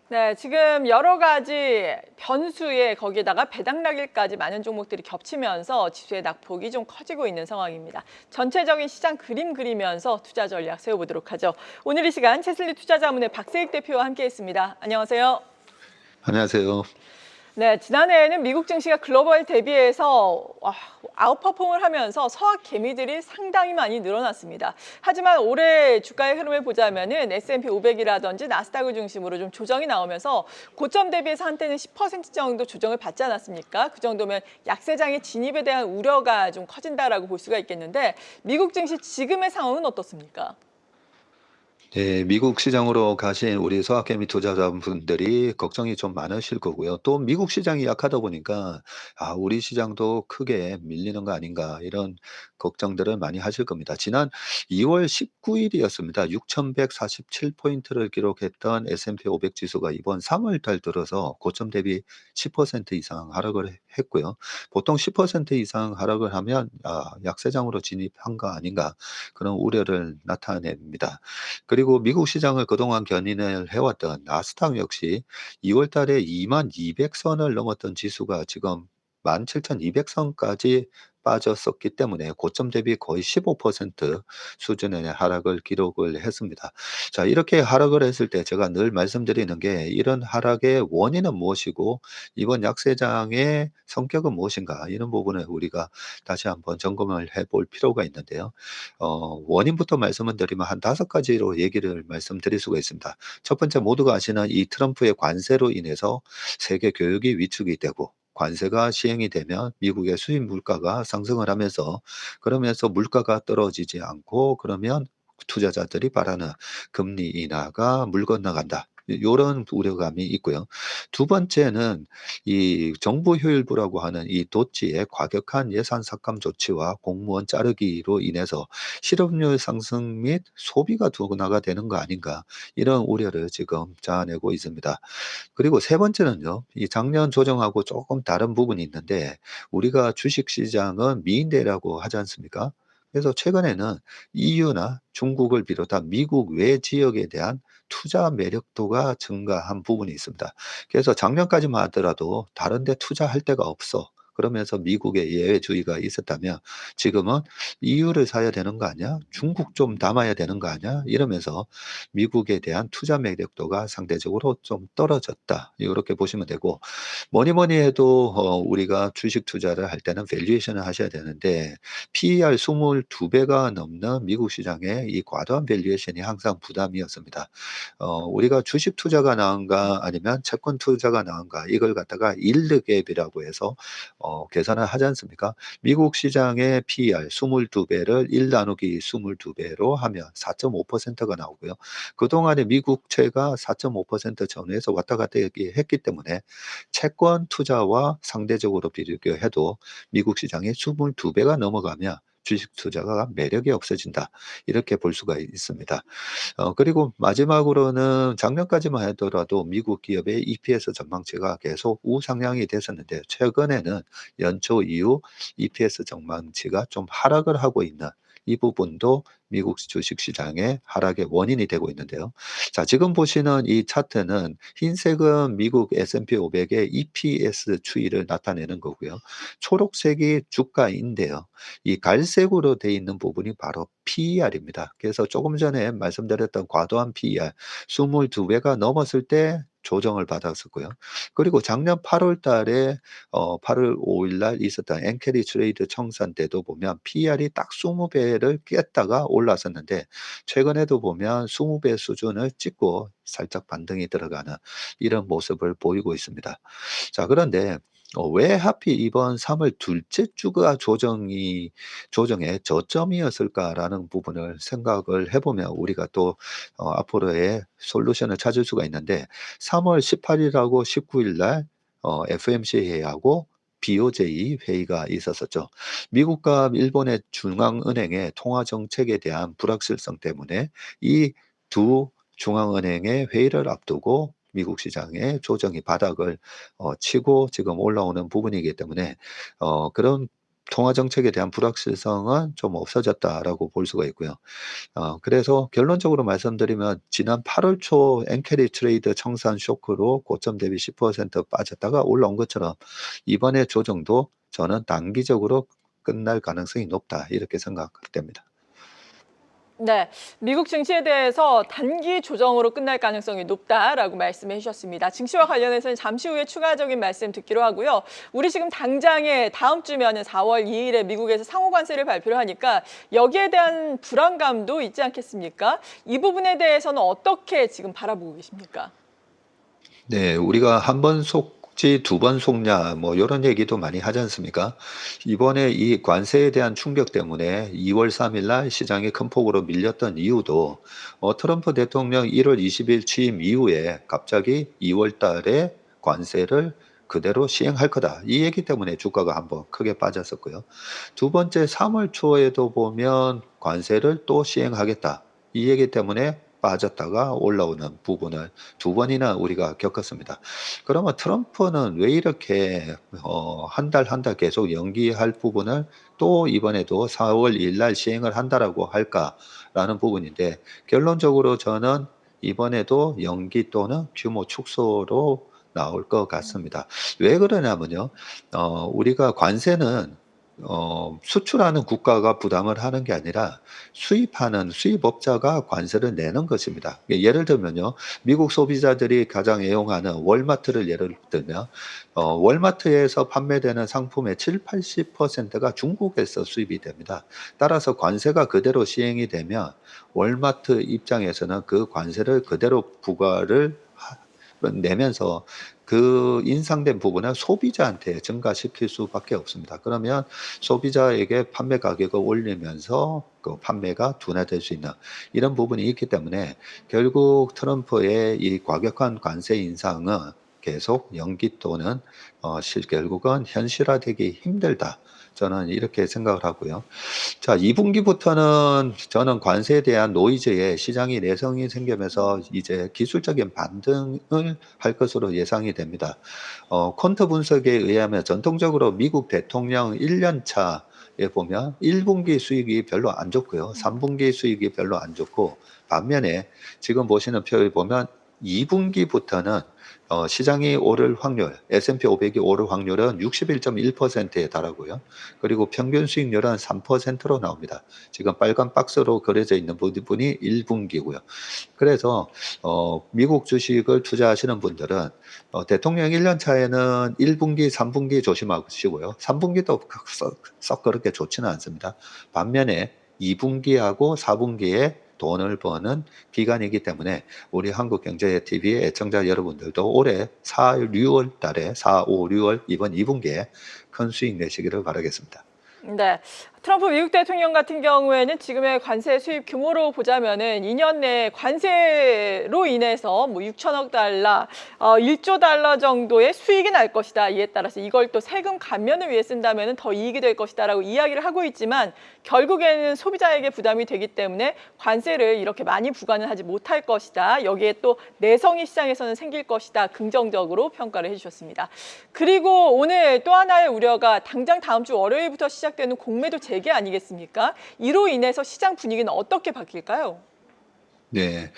네, 지금 여러 가지 변수에 거기에다가 배당락일까지 많은 종목들이 겹치면서 지수의 낙폭이 좀 커지고 있는 상황입니다. 전체적인 시장 그림 그리면서 투자 전략 세워보도록 하죠. 오늘 이 시간 채슬리 투자자문의 박세익 대표와 함께했습니다. 안녕하세요. 안녕하세요. 네, 지난해에는 미국 증시가 글로벌 대비해서 아웃퍼폼을 하면서 서학 개미들이 상당히 많이 늘어났습니다. 하지만 올해 주가의 흐름을 보자면은 S&P 500이라든지 나스닥을 중심으로 좀 조정이 나오면서 고점 대비해서 한때는 10% 정도 조정을 받지 않았습니까? 그 정도면 약세장의 진입에 대한 우려가 좀 커진다라고 볼 수가 있겠는데 미국 증시 지금의 상황은 어떻습니까? 네, 미국 시장으로 가신 우리 서학개미 투자자분들이 걱정이 좀 많으실 거고요. 또 미국 시장이 약하다 보니까 우리 시장도 크게 밀리는 거 아닌가 이런 걱정들을 많이 하실 겁니다. 지난 2월 19일이었습니다. 6,147포인트를 기록했던 S&P 500 지수가 이번 3월 달 들어서 고점 대비 10% 이상 하락을 했고요. 보통 10% 이상 하락을 하면 약세장으로 진입한 거 아닌가 그런 우려를 나타냅니다. 그리고 미국 시장을 그동안 견인을 해왔던 나스닥 역시 2월 달에 22,200선을 넘었던 지수가 지금 17,200선까지 빠졌었기 때문에 고점 대비 거의 15% 수준의 하락을 기록을 했습니다. 자, 이렇게 하락을 했을 때 제가 늘 말씀드리는 게 이런 하락의 원인은 무엇이고 이번 약세장의 성격은 무엇인가 이런 부분을 우리가 다시 한번 점검을 해볼 필요가 있는데요. 원인부터 말씀을 드리면 한 5가지로 얘기를 말씀드릴 수가 있습니다. 첫 번째 모두가 아시는 이 트럼프의 관세로 인해서 세계 교역이 위축이 되고 관세가 시행이 되면 미국의 수입 물가가 상승을 하면서 그러면서 물가가 떨어지지 않고 그러면 투자자들이 바라는 금리 인하가 물 건너간다. 요런 우려감이 있고요. 두 번째는 이 정부 효율부라고 하는 이 도치의 과격한 예산 삭감 조치와 공무원 자르기로 인해서 실업률 상승 및 소비가 둔화가 되는 거 아닌가 이런 우려를 지금 자아내고 있습니다. 그리고 세 번째는요. 이 작년 조정하고 조금 다른 부분이 있는데 우리가 주식 시장은 미인대라고 하지 않습니까? 그래서 최근에는 EU나 중국을 비롯한 미국 외 지역에 대한 투자 매력도가 증가한 부분이 있습니다. 그래서 작년까지만 하더라도 다른 데 투자할 데가 없어. 그러면서 미국의 예외주의가 있었다면 지금은 'EU를 사야 되는 거 아니야? 중국 좀 담아야 되는 거 아니야?' 이러면서 미국에 대한 투자 매력도가 상대적으로 좀 떨어졌다. 요렇게 보시면 되고 뭐니 뭐니 해도 우리가 주식 투자를 할 때는 밸류에이션을 하셔야 되는데 PER 22배가 넘는 미국 시장의 이 과도한 밸류에이션이 항상 부담이었습니다. 우리가 주식 투자가 나은가 아니면 채권 투자가 나은가 이걸 갖다가 일드 갭이라고 해서 계산을 하지 않습니까? 미국 시장의 PER 22배를 1 나누기 22배로 하면 4.5%가 나오고요. 그동안에 미국채가 4.5% 전후에서 왔다 갔다 했기 때문에 채권 투자와 상대적으로 비교해도 미국 시장의 22배가 넘어가면 주식 투자가 매력이 없어진다. 이렇게 볼 수가 있습니다. 그리고 마지막으로는 작년까지만 하더라도 미국 기업의 EPS 전망치가 계속 우상향이 됐었는데 최근에는 연초 이후 EPS 전망치가 좀 하락을 하고 있는 이 부분도 미국 주식 시장의 하락의 원인이 되고 있는데요. 자, 지금 보시는 이 차트는 흰색은 미국 S&P 500의 EPS 추이를 나타내는 거고요. 초록색이 주가인데요. 이 갈색으로 돼 있는 부분이 바로 PER입니다. 그래서 조금 전에 말씀드렸던 과도한 PER 22배가 넘었을 때 조정을 받았었고요. 그리고 작년 8월 달에 8월 5일 날 있었던 엔캐리 트레이드 청산 때도 보면 PER이 딱 20배를 깼다가 올랐었는데 최근에도 보면 20배 수준을 찍고 살짝 반등이 들어가는 이런 모습을 보이고 있습니다. 자, 그런데 왜 하필 이번 3월 둘째 주가 조정의 저점이었을까라는 부분을 생각을 해 보면 우리가 또 앞으로의 솔루션을 찾을 수가 있는데 3월 18일하고 19일 날 FOMC 회의하고 BOJ 회의가 있었었죠. 미국과 일본의 중앙은행의 통화 정책에 대한 불확실성 때문에 이 두 중앙은행의 회의를 앞두고 미국 시장의 조정이 바닥을 치고 지금 올라오는 부분이기 때문에 그런 통화 정책에 대한 불확실성은 좀 없어졌다라고 볼 수가 있고요. 그래서 결론적으로 말씀드리면 지난 8월 초 엔캐리 트레이드 청산 쇼크로 고점 대비 10% 빠졌다가 올라온 것처럼 이번에 조정도 저는 단기적으로 끝날 가능성이 높다 이렇게 생각됩니다. 네, 미국 증시에 대해서 단기 조정으로 끝날 가능성이 높다라고 말씀해 주셨습니다. 증시와 관련해서는 잠시 후에 추가적인 말씀 듣기로 하고요. 우리 지금 당장에 다음 주면은 4월 2일에 미국에서 상호 관세를 발표를 하니까 여기에 대한 불안감도 있지 않겠습니까? 이 부분에 대해서는 어떻게 지금 바라보고 계십니까? 네. 우리가 한 번 속지 두 번 속냐 뭐 요런 얘기도 많이 하지 않습니까? 이번에 이 관세에 대한 충격 때문에 2월 3일 날 시장이 큰 폭으로 밀렸던 이유도 트럼프 대통령 1월 20일 취임 이후에 갑자기 2월 달에 관세를 그대로 시행할 거다. 이 얘기 때문에 주가가 한번 크게 빠졌었고요. 두 번째 3월 초에도 보면 관세를 또 시행하겠다. 이 얘기 때문에 빠졌다가 올라오는 부분을 두 번이나 우리가 겪었습니다. 그러면 트럼프는 왜 이렇게 한 달 한 달 계속 연기할 부분을 또 이번에도 4월 1일 날 시행을 한다라고 할까라는 부분인데 결론적으로 저는 이번에도 연기 또는 규모 축소로 나올 것 같습니다. 왜 그러냐면요. 우리가 관세는 수출하는 국가가 부담을 하는 게 아니라 수입하는 수입업자가 관세를 내는 것입니다. 예를 들면요. 미국 소비자들이 가장 애용하는 월마트를 예를 들면 월마트에서 판매되는 상품의 70-80%가 중국에서 수입이 됩니다. 따라서 관세가 그대로 시행이 되면 월마트 입장에서는 그 관세를 그대로 부과를 내면서 그 인상된 부분은 소비자한테 증가시킬 수밖에 없습니다. 그러면 소비자에게 판매 가격을 올리면서 그 판매가 둔화될 수 있는 이런 부분이 있기 때문에 결국 트럼프의 이 과격한 관세 인상은 계속 연기 또는 결국은 현실화되기 힘들다. 저는 이렇게 생각을 하고요. 자, 2 분기부터는 저는 관세에 대한 노이즈에 시장이 내성이 생기면서 이제 기술적인 반등을 할 것으로 예상이 됩니다. 퀀트 분석에 의하면 전통적으로 미국 대통령 1년 차에 보면 1 분기 수익이 별로 안 좋고요. 3 분기 수익이 별로 안 좋고 반면에 지금 보시는 표에 보면 2 분기부터는 시장이 오를 확률, S&P 500이 오를 확률은 61.1%에 달하고요. 그리고 평균 수익률은 3%로 나옵니다. 지금 빨간 박스로 그려져 있는 부분이 1 분기고요. 그래서 미국 주식을 투자하시는 분들은 대통령 1년 차에는 1 분기, 3 분기 조심하시고요. 3 분기도 썩 그렇게 좋지는 않습니다. 반면에 2 분기하고 4 분기에 돈을 버는 기간이기 때문에 우리 한국경제TV의 애청자 여러분들도 올해 4, 6월 달에 4, 5, 6월 이번 2 분기에 큰 수익 내시기를 바라겠습니다. 네. 트럼프 미국 대통령 같은 경우에는 지금의 관세 수입 규모로 보자면은 2년 내에 관세로 인해서 뭐 6천억 달러, 1조 달러 정도의 수익이 날 것이다. 이에 따라서 이걸 또 세금 감면을 위해 쓴다면은 더 이익이 될 것이다라고 이야기를 하고 있지만 결국에는 소비자에게 부담이 되기 때문에 관세를 이렇게 많이 부과는 하지 못할 것이다. 여기에 또 내성이 시장에서는 생길 것이다. 긍정적으로 평가를 해주셨습니다. 그리고 오늘 또 하나의 우려가 당장 다음 주 월요일부터 시작되는 공매도 재개 아니겠습니까? 이로 인해서 시장 분위기는 어떻게 바뀔까요? 네.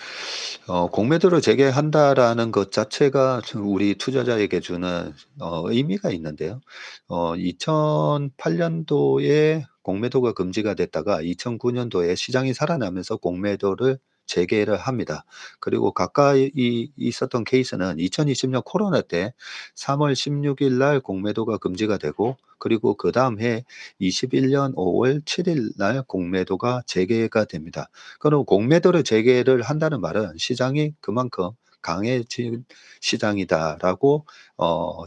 공매도를 재개한다라는 것 자체가 우리 투자자에게 주는 의미가 있는데요. 2008년도에 공매도가 금지가 됐다가 2009년도에 시장이 살아나면서 공매도를 재개를 합니다. 그리고 가까이 있었던 케이스는 2020년 코로나 때 3월 16일 날 공매도가 금지가 되고 그리고 그다음 해 21년 5월 7일 날 공매도가 재개가 됩니다. 그럼 공매도를 재개를 한다는 말은 시장이 그만큼 강해진 시장이다라고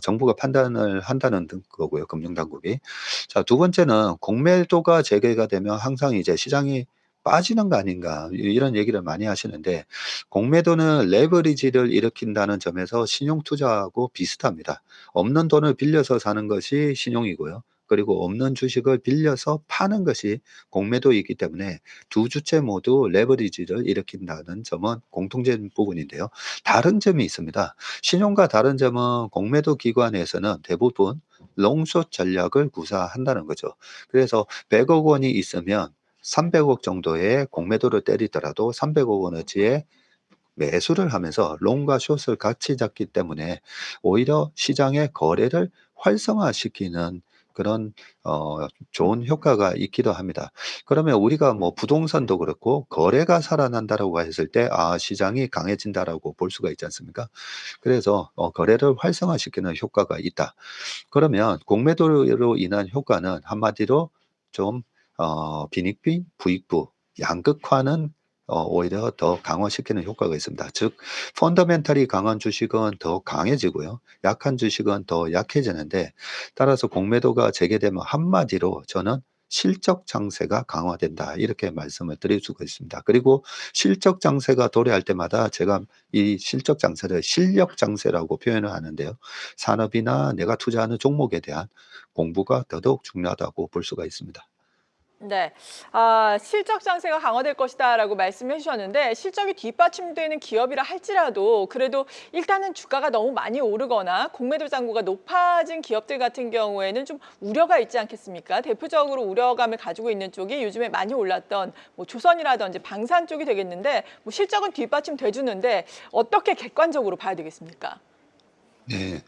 정부가 판단을 한다는 거고요, 금융당국이. 자, 두 번째는 공매도가 재개가 되면 항상 이제 시장이 빠지는 거 아닌가 이런 얘기를 많이 하시는데 공매도는 레버리지를 일으킨다는 점에서 신용 투자하고 비슷합니다. 없는 돈을 빌려서 사는 것이 신용이고요. 그리고 없는 주식을 빌려서 파는 것이 공매도이기 때문에 두 주체 모두 레버리지를 일으킨다는 점은 공통된 부분인데요. 다른 점이 있습니다. 신용과 다른 점은 공매도 기관에서는 대부분 롱숏 전략을 구사한다는 거죠. 그래서 100억 원이 있으면 300억 정도의 공매도를 때리더라도 300억 원어치의 매수를 하면서 롱과 숏을 같이 잡기 때문에 오히려 시장의 거래를 활성화시키는 그런 좋은 효과가 있기도 합니다. 그러면 우리가 뭐 부동산도 그렇고 거래가 살아난다라고 했을 때 '아 시장이 강해진다.'라고 볼 수가 있지 않습니까? 그래서 거래를 활성화시키는 효과가 있다. 그러면 공매도로 인한 효과는 한마디로 좀 빈익빈, 부익부, 양극화는 오히려 더 강화시키는 효과가 있습니다. 즉 펀더멘털이 강한 주식은 더 강해지고요. 약한 주식은 더 약해지는데 따라서 공매도가 재개되면 한마디로 저는 실적 장세가 강화된다. 이렇게 말씀을 드릴 수가 있습니다. 그리고 실적 장세가 도래할 때마다 제가 이 실적 장세를 실력 장세라고 표현을 하는데요. 산업이나 내가 투자하는 종목에 대한 공부가 더더욱 중요하다고 볼 수가 있습니다. 네. 실적 장세가 강화될 것이다라고 말씀해 주셨는데 실적이 뒷받침되는 기업이라 할지라도 그래도 일단은 주가가 너무 많이 오르거나 공매도 잔고가 높아진 기업들 같은 경우에는 좀 우려가 있지 않겠습니까? 대표적으로 우려감을 가지고 있는 쪽이 요즘에 많이 올랐던 뭐 조선이라든지 방산 쪽이 되겠는데 뭐 실적은 뒷받침돼 주는데 어떻게 객관적으로 봐야 되겠습니까? 네.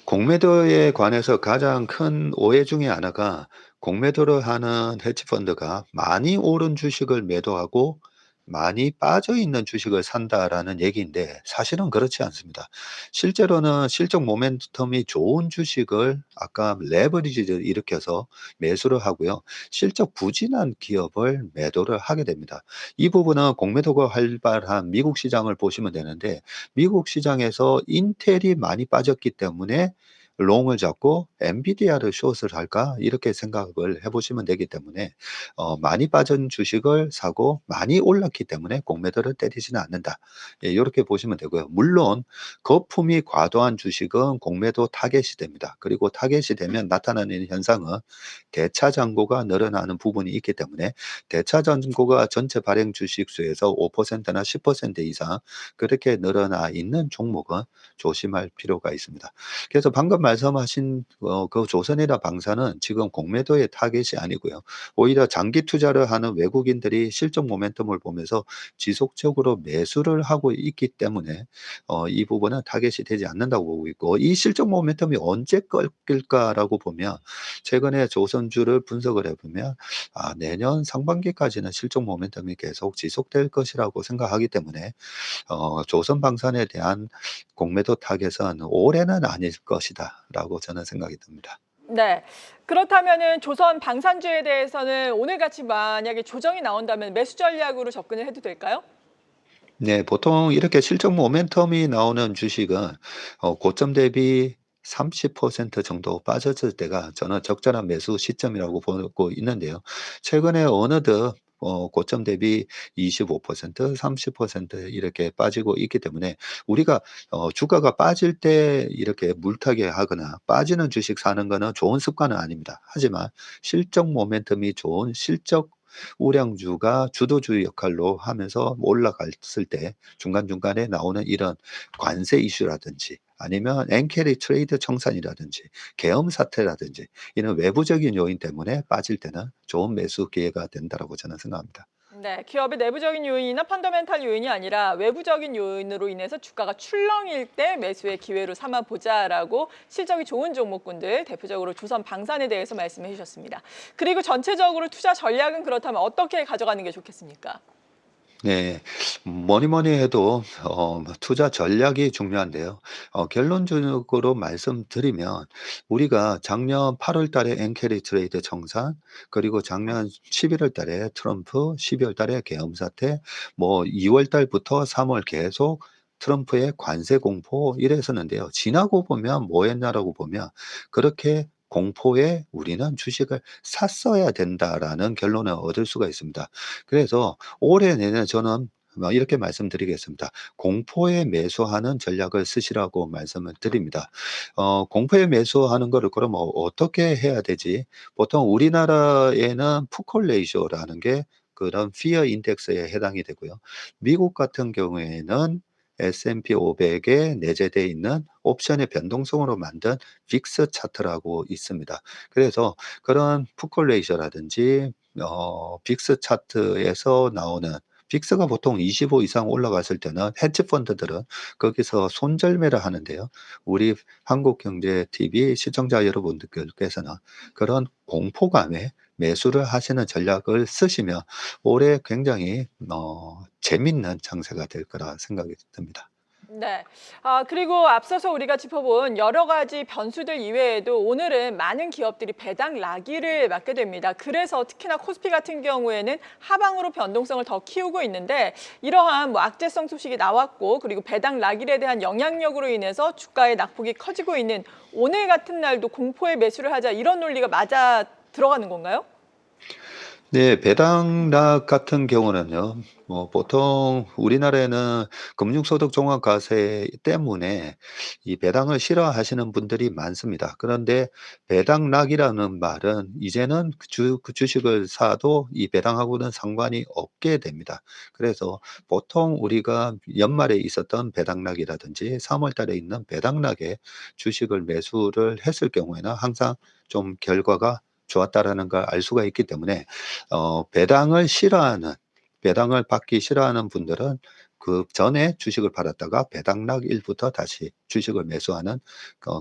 공매도에 관해서 가장 큰 오해 중에 하나가 공매도를 하는 헤지펀드가 많이 오른 주식을 매도하고 많이 빠져 있는 주식을 산다라는 얘기인데 사실은 그렇지 않습니다. 실제로는 실적 모멘텀이 좋은 주식을 아까 레버리지를 일으켜서 매수를 하고요. 실적 부진한 기업을 매도를 하게 됩니다. 이 부분은 공매도가 활발한 미국 시장을 보시면 되는데 미국 시장에서 인텔이 많이 빠졌기 때문에 '롱을 잡고 엔비디아를 숏을 할까?' 이렇게 생각을 해 보시면 되기 때문에 많이 빠진 주식을 사고 많이 올랐기 때문에 공매도를 때리지는 않는다. 예 요렇게 보시면 되고요. 물론 거품이 과도한 주식은 공매도 타겟이 됩니다. 그리고 타겟이 되면 나타나는 현상은 대차 잔고가 늘어나는 부분이 있기 때문에 대차 잔고가 전체 발행 주식 수에서 5%나 10% 이상 그렇게 늘어나 있는 종목은 조심할 필요가 있습니다. 그래서 방금 말씀하신 그 조선이나 방산은 지금 공매도의 타겟이 아니고요. 오히려 장기 투자를 하는 외국인들이 실적 모멘텀을 보면서 지속적으로 매수를 하고 있기 때문에 이 부분은 타겟이 되지 않는다고 보고 있고 이 실적 모멘텀이 언제 꺾일까라고 보면 최근에 조선주를 분석을 해 보면 내년 상반기까지는 실적 모멘텀이 계속 지속될 것이라고 생각하기 때문에 조선 방산에 대한 공매도 타겟은 올해는 아닐 것이다라고 저는 생각이 듭니다. 네. 그렇다면은 조선 방산주에 대해서는 오늘같이 만약에 조정이 나온다면 매수 전략으로 접근을 해도 될까요? 네. 보통 이렇게 실적 모멘텀이 나오는 주식은 고점 대비 30% 정도 빠졌을 때가 저는 적절한 매수 시점이라고 보고 있는데요. 최근에 어느덧 고점 대비 25% 30% 이렇게 빠지고 있기 때문에 우리가 주가가 빠질 때 이렇게 물타기 하거나 빠지는 주식 사는 거는 좋은 습관은 아닙니다. 하지만 실적 모멘텀이 좋은 실적 우량주가 주도주 역할로 하면서 올라갔을 때 중간중간에 나오는 이런 관세 이슈라든지 아니면 엔캐리 트레이드 청산이라든지 계엄 사태라든지 이런 외부적인 요인 때문에 빠질 때는 좋은 매수 기회가 된다라고 저는 생각합니다. 네. 기업의 내부적인 요인이나 펀더멘탈 요인이 아니라 외부적인 요인으로 인해서 주가가 출렁일 때 매수의 기회로 삼아 보자라고 실적이 좋은 종목군들 대표적으로 조선 방산에 대해서 말씀해 주셨습니다. 그리고 전체적으로 투자 전략은 그렇다면 어떻게 가져가는 게 좋겠습니까? 네. 뭐니 뭐니 해도 투자 전략이 중요한데요. 결론적으로 말씀드리면 우리가 작년 8월 달에 엔캐리 트레이드 청산 그리고 작년 11월 달에 트럼프 12월 달에 계엄 사태 뭐 2월 달부터 3월 계속 트럼프의 관세 공포 이랬었는데요. 지나고 보면 뭐 했냐라고 보면 그렇게 공포에 우리는 주식을 샀어야 된다라는 결론을 얻을 수가 있습니다. 그래서 올해 내내 저는 이렇게 말씀드리겠습니다. 공포에 매수하는 전략을 쓰시라고 말씀을 드립니다. 공포에 매수하는 거를 그럼 어떻게 해야 되지? 보통 우리나라에는 풋콜 레이쇼라는 게 그런 피어 인덱스에 해당이 되고요. 미국 같은 경우에는 S&P 500에 내재되어 있는 옵션의 변동성으로 만든 빅스 차트라고 있습니다. 그래서 그런 풋콜레이셔라든지 빅스 차트에서 나오는 빅스가 보통 25 이상 올라갔을 때는 헤지 펀드들은 거기서 손절매를 하는데요. 우리 한국경제TV 시청자 여러분들께서는 그런 공포감에 매수를 하시는 전략을 쓰시면 올해 굉장히 재밌는 장세가 될 거라 생각이 듭니다. 네. 그리고 앞서서 우리가 짚어본 여러 가지 변수들 이외에도 오늘은 많은 기업들이 배당 라기를 맞게 됩니다. 그래서 특히나 코스피 같은 경우에는 하방으로 변동성을 더 키우고 있는데 이러한 뭐 악재성 소식이 나왔고 그리고 배당 라기에 대한 영향력으로 인해서 주가의 낙폭이 커지고 있는 오늘 같은 날도 공포의 매수를 하자 이런 논리가 맞아 들어가는 건가요? 네. 배당락 같은 경우는요. 보통 우리나라에는 금융소득 종합과세 때문에 이 배당을 싫어하시는 분들이 많습니다. 그런데 배당락이라는 말은 이제는 그 주식을 사도 이 배당하고는 상관이 없게 됩니다. 그래서 보통 우리가 연말에 있었던 배당락이라든지 3월 달에 있는 배당락에 주식을 매수를 했을 경우에는 항상 좀 결과가 좋았다라는 걸 알 수가 있기 때문에 배당을 받기 싫어하는 분들은 그전에 주식을 팔았다가 배당락일부터 다시 주식을 매수하는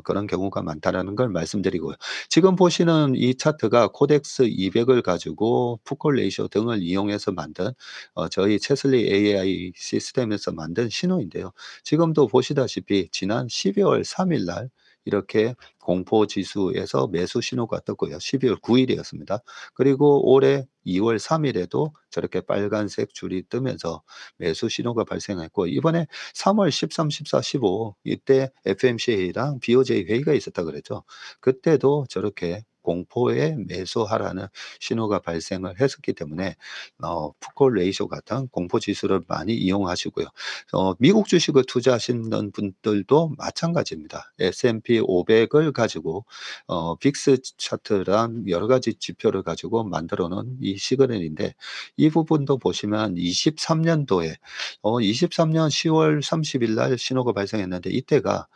그런 경우가 많다라는 걸 말씀드리고요. 지금 보시는 이 차트가 코덱스 200을 가지고 풋콜 레이쇼 등을 이용해서 만든 저희 체슬리 AI 시스템에서 만든 신호인데요. 지금도 보시다시피 지난 12월 3일 날 이렇게 공포 지수에서 매수 신호가 떴고요. 12월 9일이었습니다. 그리고 올해 2월 3일에도 저렇게 빨간색 줄이 뜨면서 매수 신호가 발생했고 이번에 3월 13, 14, 15 이때 FMCA랑 BOJ 회의가 있었다 그랬죠. 그때도 저렇게 공포에 매수하라는 신호가 발생을 했었기 때문에 풋콜 레이쇼 같은 공포 지수를 많이 이용하시고요. 미국 주식을 투자하시는 분들도 마찬가지입니다. S&P 500을 가지고 빅스 차트란 여러 가지 지표를 가지고 만들어 놓은 이 시그널인데 이 부분도 보시면 23년도에 23년 10월 30일 날 신호가 발생했는데 이때가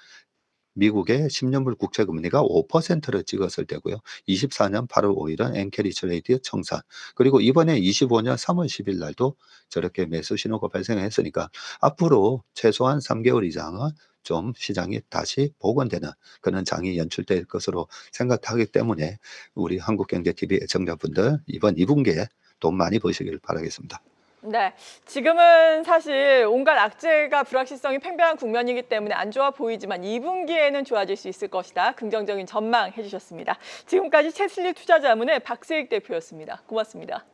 미국의 10년물 국채 금리가 5%를 찍었을 때고요. 24년 8월 5일은 엔캐리츠 레이트 청산. 그리고 이번에 25년 3월 10일 날도 저렇게 매수 신호가 발생했으니까 앞으로 최소한 3개월 이상은 좀 시장이 다시 복원되는 그런 장이 연출될 것으로 생각하기 때문에 우리 한국경제TV 애청자분들 이번 2분기에 돈 많이 버시길 바라겠습니다. 네, 지금은 사실 온갖 악재가 불확실성이 팽배한 국면이기 때문에 안 좋아 보이지만 2분기에는 좋아질 수 있을 것이다. 긍정적인 전망해 주셨습니다. 지금까지 체슬리 투자자문의 박세익 대표였습니다. 고맙습니다.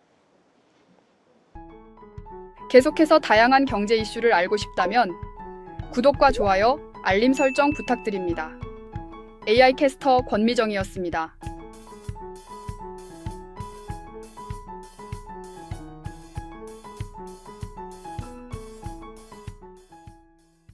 계속해서 다양한 경제 이슈를 알고 싶다면 구독과 좋아요, 알림 설정 부탁드립니다. AI 캐스터 권미정이었습니다.